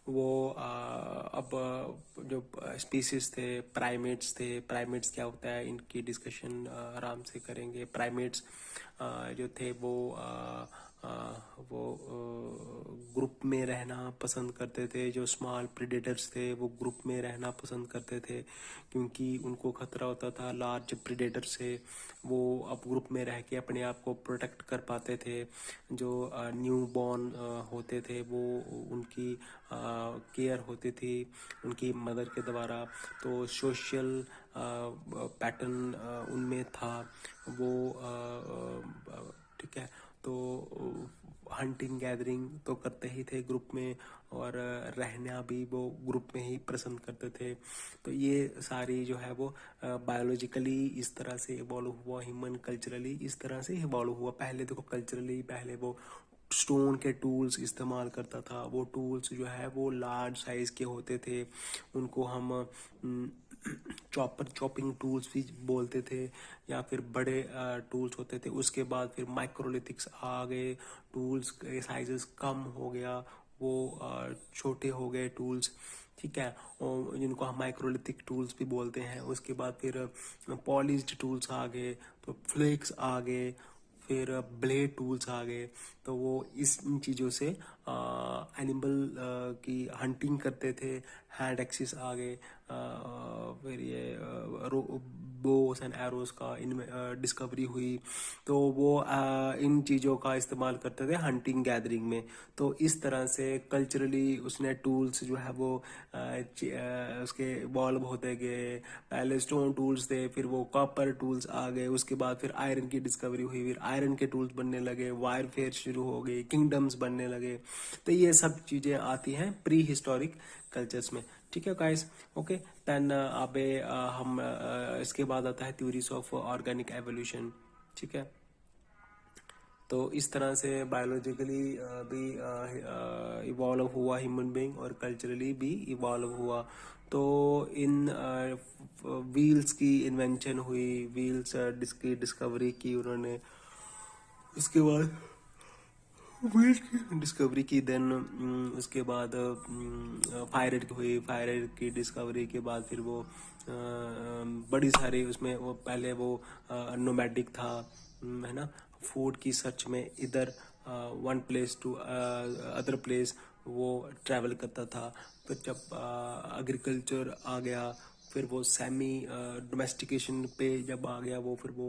वो अब जो स्पीसीज थे, प्राइमेट्स क्या होता है इनकी डिस्कशन आराम से करेंगे। प्राइमेट्स जो थे वो ग्रुप में रहना पसंद करते थे। जो स्मॉल प्रेडेटर्स थे वो ग्रुप में रहना पसंद करते थे, क्योंकि उनको खतरा होता था लार्ज प्रेडेटर से। वो अब ग्रुप में रह के अपने आप को प्रोटेक्ट कर पाते थे। जो न्यू बॉर्न होते थे वो उनकी केयर होती थी उनकी मदर के द्वारा। तो सोशल पैटर्न उनमें था वो, ठीक है। तो हंटिंग गैदरिंग तो करते ही थे ग्रुप में, और रहना भी वो ग्रुप में ही पसंद करते थे। तो ये सारी जो है वो बायोलॉजिकली इस तरह से इवॉल्व हुआ, ह्यूमन कल्चरली इस तरह से इवॉल्व हुआ। पहले देखो कल्चरली पहले वो स्टोन के टूल्स इस्तेमाल करता था। वो टूल्स जो है वो लार्ज साइज के होते थे। उनको हम चॉपिंग टूल्स भी बोलते थे, या फिर बड़े टूल्स होते थे। उसके बाद फिर माइक्रोलिथिक्स आ गए, टूल्स के साइजेस कम हो गया, वो छोटे हो गए टूल्स, ठीक है, और जिनको हम माइक्रोलिथिक टूल्स भी बोलते हैं। उसके बाद फिर पॉलिश्ड टूल्स आ गए, तो फ्लेक्स आ गए, फिर ब्लेड टूल्स आ गए। तो वो इन चीज़ों से एनिमल की हंटिंग करते थे। हैंड एक्सिस आ गए, फिर ये बोस एंड एरोस का इनमें डिस्कवरी हुई। तो वो इन चीज़ों का इस्तेमाल करते थे हंटिंग गैदरिंग में। तो इस तरह से कल्चरली उसने टूल्स जो है वो उसके इवॉल्व होते गए। पहले स्टोन टूल्स थे, फिर वो कॉपर टूल्स आ गए, उसके बाद फिर आयरन की डिस्कवरी हुई, फिर आयरन के टूल्स बनने लगे, वायरफेयर शुरू हो गई, किंगडम्स बनने लगे। तो ये सब चीज़ें आती हैं प्री हिस्टोरिक कल्चर्स में, ठीक है गाइस। ओके, देन अबे हम इसके बाद आता है थ्योरीज ऑफ ऑर्गेनिक एवोल्यूशन, ठीक है। तो इस तरह से बायोलॉजिकली भी इवॉल्व हुआ ह्यूमन बीइंग, और कल्चरली भी इवॉल्व हुआ। तो इन व्हील्स की इन्वेंशन हुई, व्हील्स की डिस्कवरी की उन्होंने। उसके बाद व्हील्स की डिस्कवरी की, देन उसके बाद फायर हुई। फायर की डिस्कवरी के बाद फिर वो बड़ी सारी उसमें वो पहले वो नोमैडिक था, है ना, फूड की सर्च में इधर one place to other place वो ट्रैवल करता था। फिर जब एग्रीकल्चर आ गया, फिर वो सेमी डोमेस्टिकेशन पे जब आ गया वो, फिर वो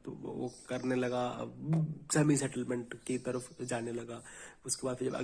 तो वो करने लगा, सेमी सेटलमेंट की तरफ जाने लगा। उसके बाद फिर जब